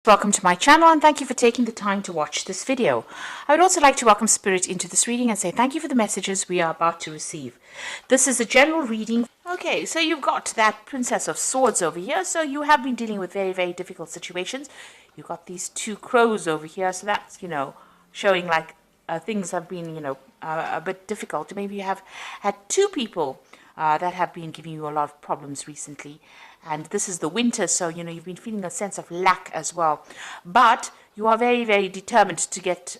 Welcome to my channel and thank you for taking the time to watch this video. I would also like to welcome Spirit into this reading and say thank you for the messages we are about to receive. This is a general reading. Okay, so you've got that Princess of Swords over here. So you have been dealing with very, very difficult situations. You've got these two crows over here. So that's, showing like things have been, a bit difficult. Maybe you have had two people that have been giving you a lot of problems recently. And this is the winter, so, you've been feeling a sense of lack as well. But you are very, very determined to get,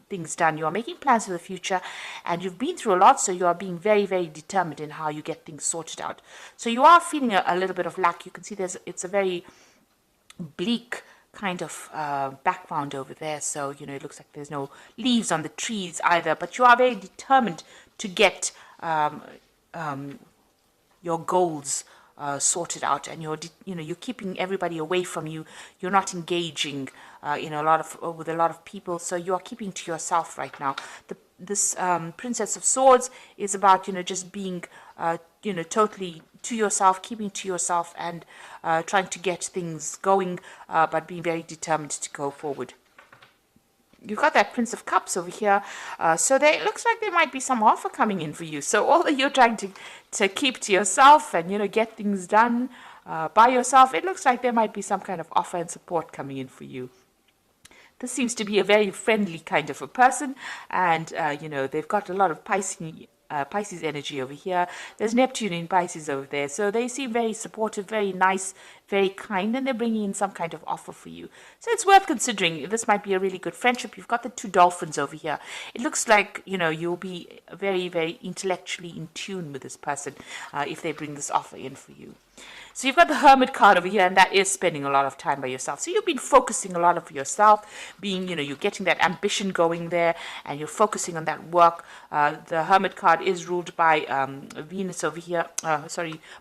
things done. You are making plans for the future, and you've been through a lot, so you are being very, very determined in how you get things sorted out. So you are feeling a little bit of lack. You can see it's a very bleak kind of background over there. So, it looks like there's no leaves on the trees either, but you are very determined to get your goals sorted out, and you're keeping everybody away from you. You're not engaging with a lot of people, so you are keeping to yourself right now. This Princess of Swords is about just being totally to yourself, keeping to yourself, and trying to get things going, but being very determined to go forward. You've got that Prince of Cups over here, so it looks like there might be some offer coming in for you. So although you're trying to keep to yourself and get things done by yourself, it looks like there might be some kind of offer and support coming in for you. This seems to be a very friendly kind of a person, and they've got a lot of Pisces energy over here. There's Neptune in Pisces over there, so they seem very supportive, very nice, very kind, and they're bringing in some kind of offer for you. So it's worth considering. This might be a really good friendship. You've got the two dolphins over here. It looks like you'll be very, very intellectually in tune with this person if they bring this offer in for you. So you've got the Hermit card over here, and that is spending a lot of time by yourself. So you've been focusing a lot of yourself, being, you're getting that ambition going there, and you're focusing on that work. The Hermit card is ruled by Venus over here,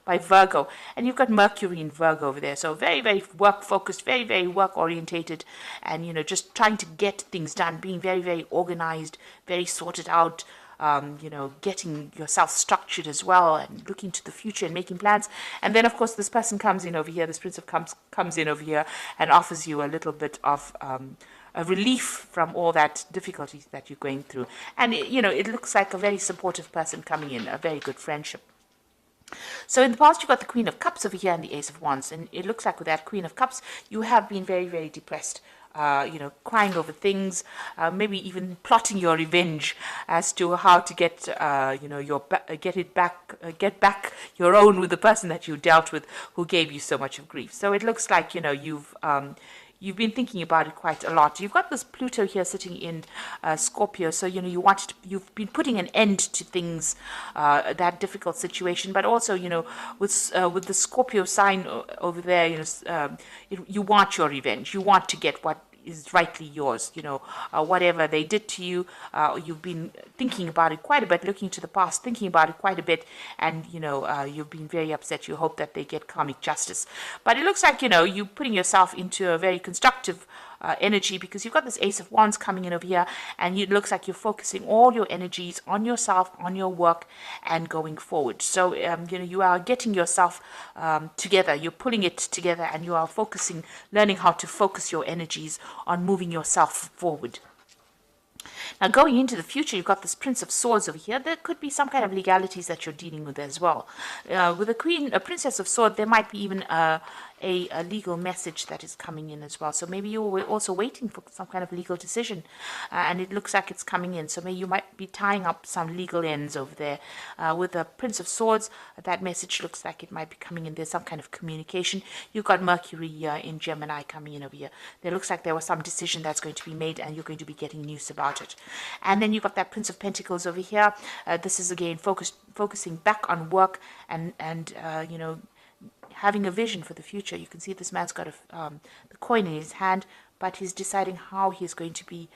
by Virgo. And you've got Mercury in Virgo over there. So very, very work-focused, very, very work-orientated, and, just trying to get things done, being very, very organized, very sorted out, getting yourself structured as well, and looking to the future and making plans. And then, of course, this person comes in over here, this Prince of Cups comes in over here and offers you a little bit of a relief from all that difficulties that you're going through. And, it looks like a very supportive person coming in, a very good friendship. So in the past, you've got the Queen of Cups over here and the Ace of Wands. And it looks like with that Queen of Cups, you have been very, very depressed. Crying over things, maybe even plotting your revenge as to how to get, get back your own with the person that you dealt with who gave you so much of grief. So it looks like, you've been thinking about it quite a lot. You've got this Pluto here sitting in Scorpio, so you've been putting an end to things, that difficult situation. But also, with the Scorpio sign over there, you want your revenge. You want to get what is rightly yours. Whatever they did to you, you've been thinking about it quite a bit, looking to the past, thinking about it quite a bit, and you've been very upset. You hope that they get karmic justice, but it looks like you're putting yourself into a very constructive energy, because you've got this Ace of Wands coming in over here, and it looks like you're focusing all your energies on yourself, on your work, and going forward. So you are getting yourself together, you're pulling it together, and you are focusing, learning how to focus your energies on moving yourself forward. Now, going into the future, you've got this Prince of Swords over here. There could be some kind of legalities that you're dealing with as well. With a Princess of Swords, there might be even a legal message that is coming in as well. So maybe you're also waiting for some kind of legal decision, and it looks like it's coming in. So maybe you might be tying up some legal ends over there. With the Prince of Swords, that message looks like it might be coming in. There's some kind of communication. You've got Mercury in Gemini coming in over here. There looks like there was some decision that's going to be made, and you're going to be getting news about it. And then you've got that Prince of Pentacles over here. This is again focusing back on work and having a vision for the future. You can see this man's got the coin in his hand, but he's deciding how he's going to be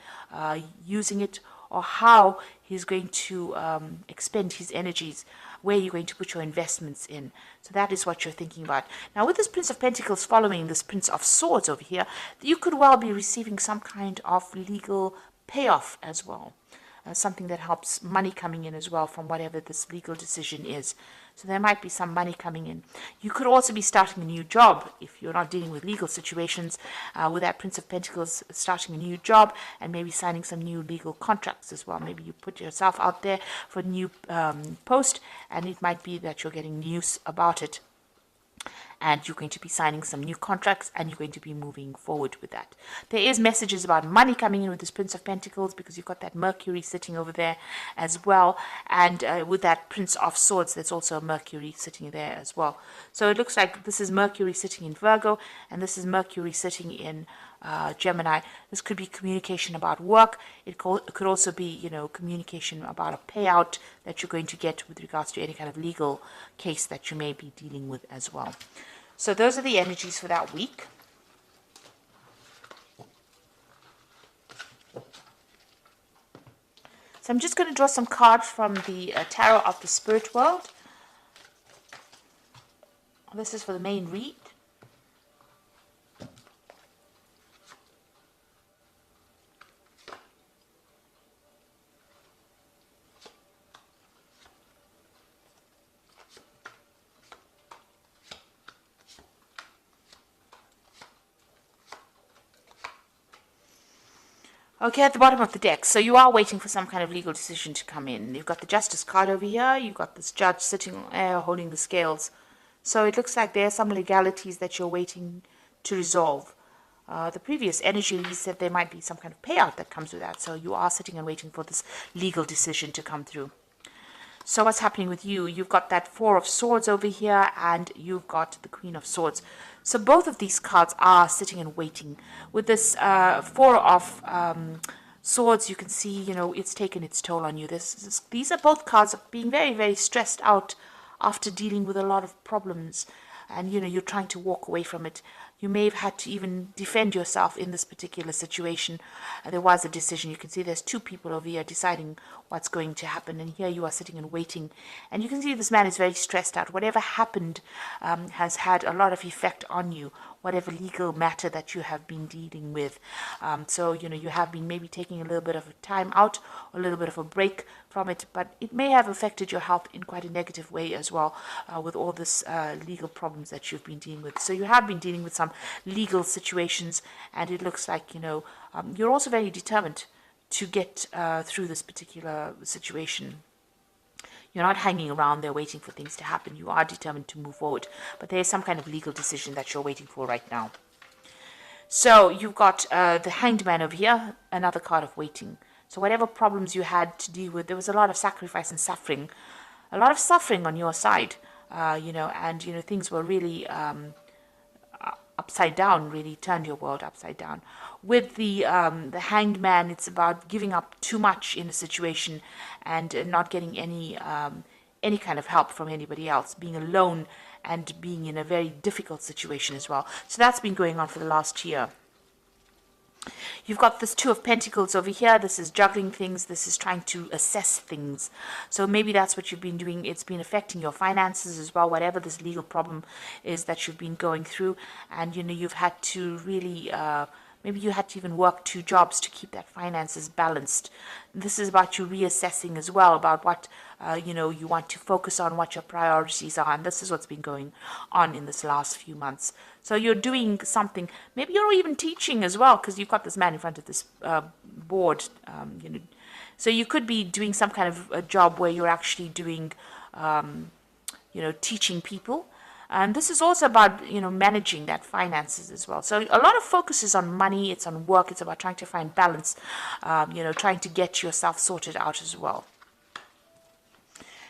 using it, or how he's going to expend his energies, where you're going to put your investments in. So that is what you're thinking about. Now, with this Prince of Pentacles following this Prince of Swords over here, you could well be receiving some kind of legal payoff as well. Something that helps money coming in as well from whatever this legal decision is. So there might be some money coming in. You could also be starting a new job if you're not dealing with legal situations. With that Prince of Pentacles, starting a new job and maybe signing some new legal contracts as well. Maybe you put yourself out there for a new post, and it might be that you're getting news about it, and you're going to be signing some new contracts, and you're going to be moving forward with that. There is messages about money coming in with this Prince of Pentacles, because you've got that Mercury sitting over there as well, and with that Prince of Swords, there's also a Mercury sitting there as well. So it looks like this is Mercury sitting in Virgo, and this is Mercury sitting in Gemini. This could be communication about work. It could also be, communication about a payout that you're going to get with regards to any kind of legal case that you may be dealing with as well. So those are the energies for that week. So I'm just going to draw some cards from the Tarot of the Spirit World. This is for the main read. Okay, at the bottom of the deck, so you are waiting for some kind of legal decision to come in. You've got the Justice card over here. You've got this judge sitting there holding the scales. So it looks like there are some legalities that you're waiting to resolve. The previous energy said there might be some kind of payout that comes with that. So you are sitting and waiting for this legal decision to come through. So what's happening with you? You've got that Four of Swords over here, and you've got the Queen of Swords. So both of these cards are sitting and waiting. With this Four of Swords, you can see, it's taken its toll on you. These are both cards of being very, very stressed out after dealing with a lot of problems. And, you're trying to walk away from it. You may have had to even defend yourself in this particular situation. There was a decision. You can see there's two people over here deciding what's going to happen. And here you are sitting and waiting. And you can see this man is very stressed out. Whatever happened has had a lot of effect on you. Whatever legal matter that you have been dealing with. So, you have been maybe taking a little bit of a time out, or a little bit of a break from it, but it may have affected your health in quite a negative way as well, with all this legal problems that you've been dealing with. So you have been dealing with some legal situations, and it looks like, you're also very determined to get through this particular situation. You're not hanging around there waiting for things to happen. You are determined to move forward. But there is some kind of legal decision that you're waiting for right now. So you've got the Hanged Man over here, another card of waiting. So whatever problems you had to deal with, there was a lot of sacrifice and suffering. A lot of suffering on your side, and, things were really upside down, really turned your world upside down. With the Hanged Man, it's about giving up too much in a situation and not getting any kind of help from anybody else, being alone and being in a very difficult situation as well. So that's been going on for the last year. You've got this Two of Pentacles over here. This is juggling things. This is trying to assess things. So maybe that's what you've been doing. It's been affecting your finances as well, whatever this legal problem is that you've been going through. And, you've had to really, maybe you had to even work 2 jobs to keep that finances balanced. This is about you reassessing as well, about what, you want to focus on, what your priorities are. And this is what's been going on in this last few months. So you're doing something. Maybe you're even teaching as well, because you've got this man in front of this board. So you could be doing some kind of a job where you're actually doing, teaching people. And this is also about, managing that finances as well. So a lot of focus is on money. It's on work. It's about trying to find balance, trying to get yourself sorted out as well.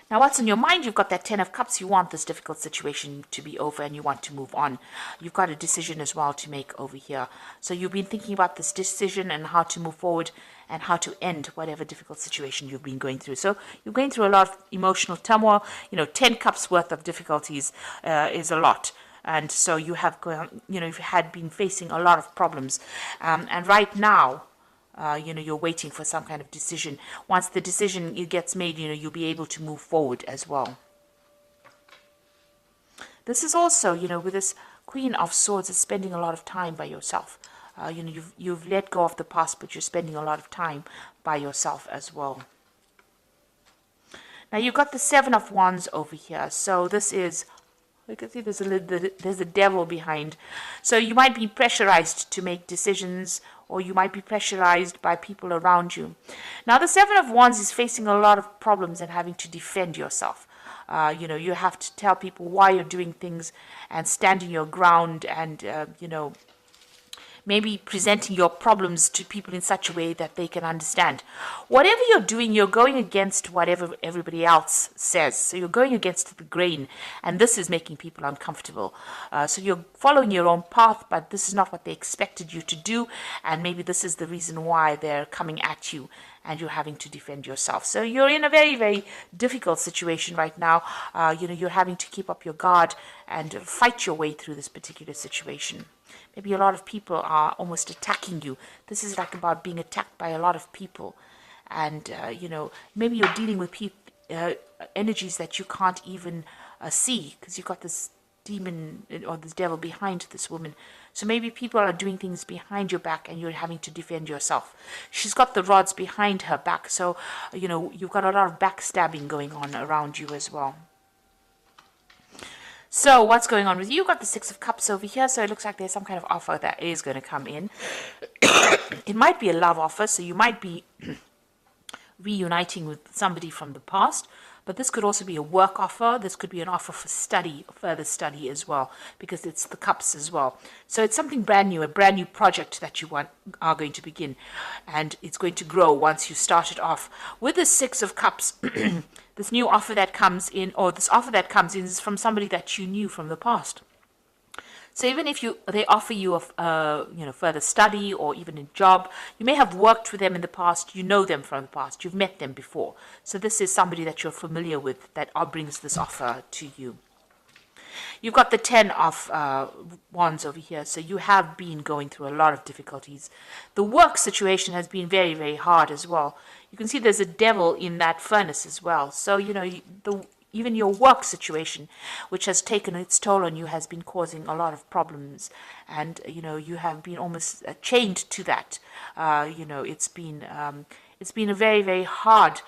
Now, what's in your mind? You've got that 10 of Cups. You want this difficult situation to be over and you want to move on. You've got a decision as well to make over here. So you've been thinking about this decision and how to move forward and how to end whatever difficult situation you've been going through. So you're going through a lot of emotional turmoil. 10 Cups worth of difficulties is a lot. And so you have you've had been facing a lot of problems. And right now, you're waiting for some kind of decision. Once the decision gets made, you'll be able to move forward as well. This is also, with this Queen of Swords, is spending a lot of time by yourself. You've let go of the past, but you're spending a lot of time by yourself as well. Now you've got the Seven of Wands over here. So this is, you can see there's a devil behind. So you might be pressurized to make decisions, or you might be pressurized by people around you. Now the Seven of Wands is facing a lot of problems and having to defend yourself. You have to tell people why you're doing things and standing your ground, and maybe presenting your problems to people in such a way that they can understand. Whatever you're doing, you're going against whatever everybody else says. So you're going against the grain, and this is making people uncomfortable. So you're following your own path, but this is not what they expected you to do, and maybe this is the reason why they're coming at you, and you're having to defend yourself. So you're in a very, very difficult situation right now. You're having to keep up your guard and fight your way through this particular situation. Maybe a lot of people are almost attacking you. This is like about being attacked by a lot of people. And, maybe you're dealing with energies that you can't even see, because you've got this demon or this devil behind this woman. So maybe people are doing things behind your back and you're having to defend yourself. She's got the rods behind her back. So, you've got a lot of backstabbing going on around you as well. So what's going on with you? You've got the Six of Cups over here. So it looks like there's some kind of offer that is going to come in. It might be a love offer. So you might be reuniting with somebody from the past. But this could also be a work offer. This could be an offer for study, further study as well, because it's the cups as well. So it's something brand new, a brand new project that you are going to begin. And it's going to grow once you start it off. With the Six of Cups, this new offer that comes in, or this offer that comes in, is from somebody that you knew from the past. So even if they offer you a further study or even a job, you may have worked with them in the past, you know them from the past, you've met them before. So this is somebody that you're familiar with that brings this offer to you. You've got the Ten of Wands over here, so you have been going through a lot of difficulties. The work situation has been very, very hard as well. You can see there's a devil in that furnace as well. So, even your work situation, which has taken its toll on you, has been causing a lot of problems. And, you have been almost chained to that. It's been a very, very hard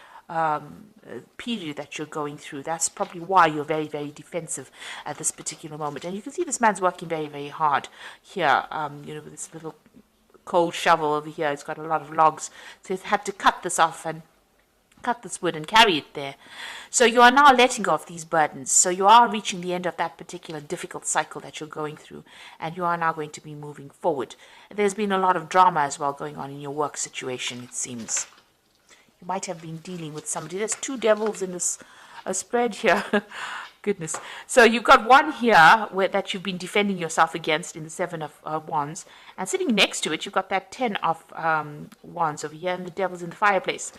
period that you're going through. That's probably why you're very, very defensive at this particular moment. And you can see this man's working very, very hard here, with this little cold shovel over here. It's got a lot of logs. So he's had to cut this off and cut this wood and carry it there. So you are now letting go of these burdens. So you are reaching the end of that particular difficult cycle that you're going through, and you are now going to be moving forward. There's been a lot of drama as well going on in your work situation, it seems. You might have been dealing with somebody. There's two devils in this spread here. Goodness. So you've got one here that you've been defending yourself against in the Seven of Wands. And sitting next to it, you've got that Ten of Wands over here, and the devil's in the fireplace.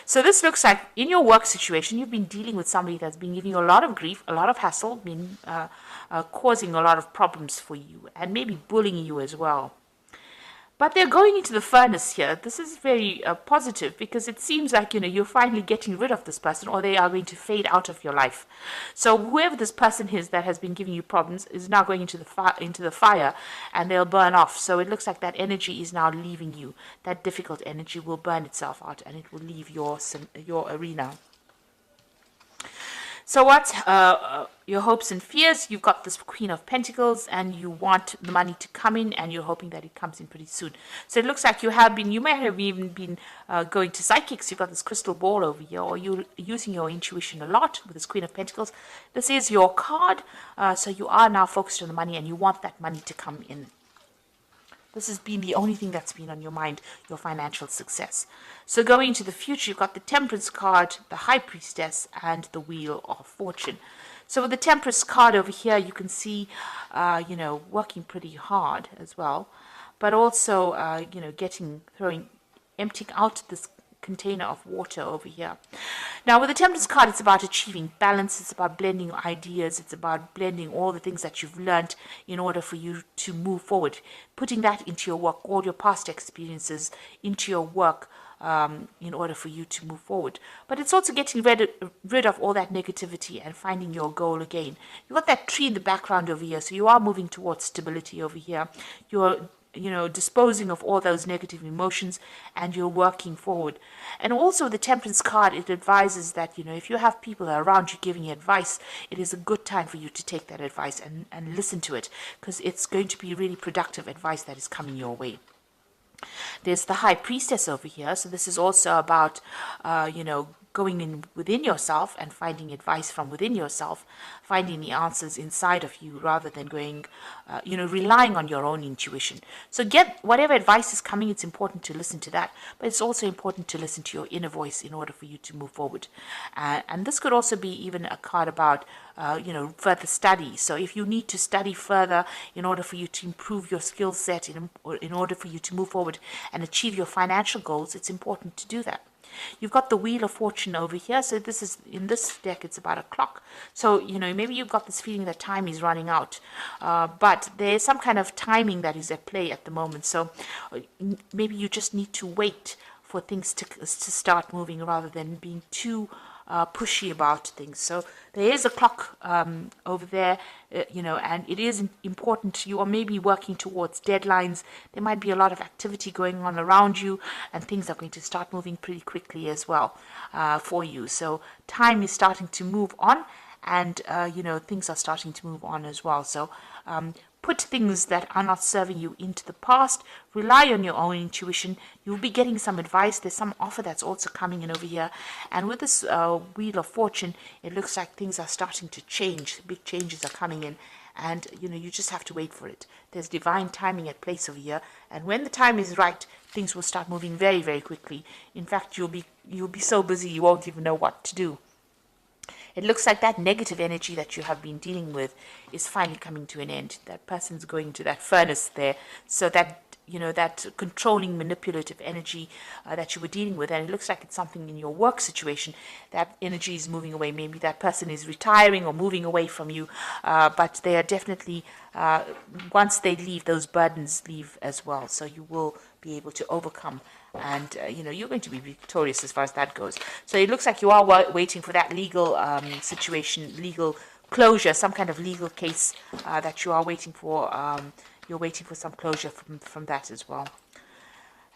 So this looks like in your work situation, you've been dealing with somebody that's been giving you a lot of grief, a lot of hassle, been causing a lot of problems for you, and maybe bullying you as well. But they're going into the furnace here. This is very positive, because it seems like, you're finally getting rid of this person, or they are going to fade out of your life. So whoever this person is that has been giving you problems is now going into the fire, and they'll burn off. So it looks like that energy is now leaving you. That difficult energy will burn itself out, and it will leave your arena. So what's your hopes and fears? You've got this Queen of Pentacles, and you want the money to come in, and you're hoping that it comes in pretty soon. So it looks like you may have even been going to psychics. You've got this crystal ball over here, or you're using your intuition a lot with this Queen of Pentacles. This is your card. So you are now focused on the money, and you want that money to come in. This has been the only thing that's been on your mind, your financial success. So going into the future, you've got the Temperance card, the High Priestess, and the Wheel of Fortune. So with the Temperance card over here, you can see, working pretty hard as well, but also, emptying out this container of water over here. Now with the Temperance card, it's about achieving balance. It's about blending ideas. It's about blending all the things that you've learned in order for you to move forward, putting that into your work, all your past experiences into your work, in order for you to move forward. But it's also getting rid of all that negativity and finding your goal again. You've got that tree in the background over here, so you are moving towards stability over here. You're disposing of all those negative emotions, and you're working forward. And also the Temperance card, it advises that, if you have people around you giving you advice, it is a good time for you to take that advice and listen to it, because it's going to be really productive advice that is coming your way. There's the High Priestess over here. So this is also about, going in within yourself and finding advice from within yourself, finding the answers inside of you rather than going, relying on your own intuition. So get whatever advice is coming, it's important to listen to that, but it's also important to listen to your inner voice in order for you to move forward. And this could also be even a card about, further study. So if you need to study further in order for you to improve your skill set, in order for you to move forward and achieve your financial goals, it's important to do that. You've got the Wheel of Fortune over here. So this is, in this deck, it's about a clock. So, maybe you've got this feeling that time is running out. But there's some kind of timing that is at play at the moment. So maybe you just need to wait for things to start moving rather than being too pushy about things. So there is a clock over there, and it is important. You are maybe working towards deadlines. There might be a lot of activity going on around you, and things are going to start moving pretty quickly as well for you. So time is starting to move on, and things are starting to move on as well. So put things that are not serving you into the past. Rely on your own intuition. You'll be getting some advice. There's some offer that's also coming in over here. And with this Wheel of Fortune, it looks like things are starting to change. Big changes are coming in. And, you just have to wait for it. There's divine timing at place over here. And when the time is right, things will start moving very, very quickly. In fact, you'll be so busy you won't even know what to do. It looks like that negative energy that you have been dealing with is finally coming to an end. That person's going to that furnace there. So that, that controlling, manipulative energy that you were dealing with, and it looks like it's something in your work situation, that energy is moving away. Maybe that person is retiring or moving away from you, but they are definitely, once they leave, those burdens leave as well. So you will be able to overcome, and you're going to be victorious as far as that goes. So it looks like you are waiting for that legal situation, legal closure, some kind of legal case that you are waiting for. You're waiting for some closure from that as well.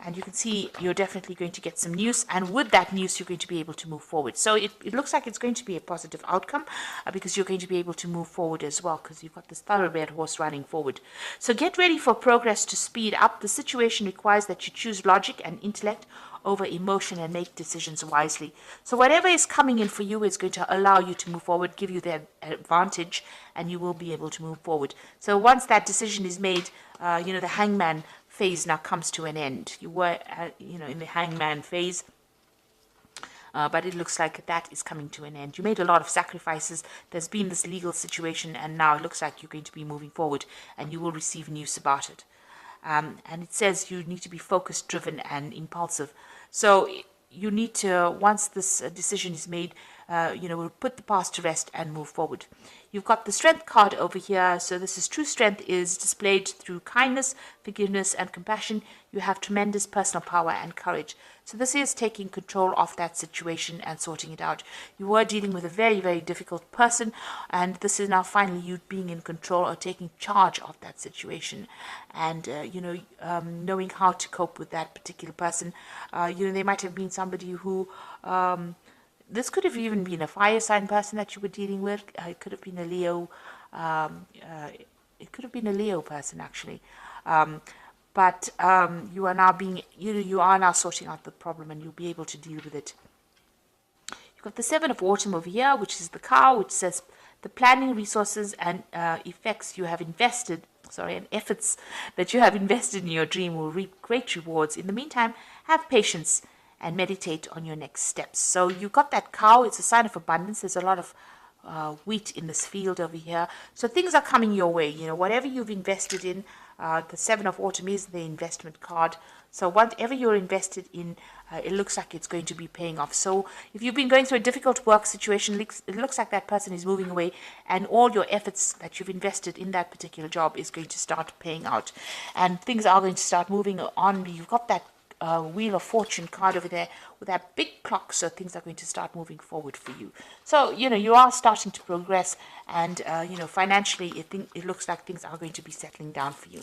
And you can see you're definitely going to get some news, and with that news you're going to be able to move forward. So it looks like it's going to be a positive outcome because you're going to be able to move forward as well, because you've got this thoroughbred horse running forward. So get ready for progress to speed up. The situation requires that you choose logic and intellect over emotion and make decisions wisely. So whatever is coming in for you is going to allow you to move forward, give you the advantage, and you will be able to move forward. So once that decision is made, the hangman phase now comes to an end. You were, in the hangman phase, but it looks like that is coming to an end. You made a lot of sacrifices. There's been this legal situation, and now it looks like you're going to be moving forward, and you will receive news about it. And it says you need to be focused, driven, and impulsive. So you need to, once this decision is made, we'll put the past to rest and move forward. You've got the Strength card over here. So this is true strength is displayed through kindness, forgiveness, and compassion. You have tremendous personal power and courage. So this is taking control of that situation and sorting it out. You were dealing with a very, very difficult person, and this is now finally you being in control or taking charge of that situation, and knowing how to cope with that particular person. They might have been somebody who this could have even been a fire sign person that you were dealing with. It could have been a Leo. It could have been a Leo person actually. But you are now you are now sorting out the problem, and you'll be able to deal with it. You've got the Seven of Autumn over here, which is the cow, which says the planning, resources, and effects you have invested. And efforts that you have invested in your dream will reap great rewards. In the meantime, have patience and meditate on your next steps. So you got that cow. It's a sign of abundance. There's a lot of wheat in this field over here. So things are coming your way. Whatever you've invested in, the Seven of Autumn is the investment card. So whatever you're invested in, it looks like it's going to be paying off. So if you've been going through a difficult work situation, it looks like that person is moving away, and all your efforts that you've invested in that particular job is going to start paying out, and things are going to start moving on. You've got that Wheel of Fortune card over there with that big clock, so things are going to start moving forward for you. So you are starting to progress, and financially it looks like things are going to be settling down for you.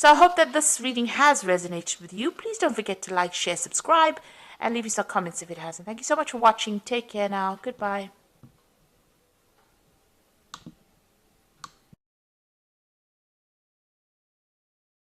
So I hope that this reading has resonated with you. Please don't forget to like, share, subscribe, and leave us some comments if it hasn't. Thank you so much for watching. Take care now. Goodbye.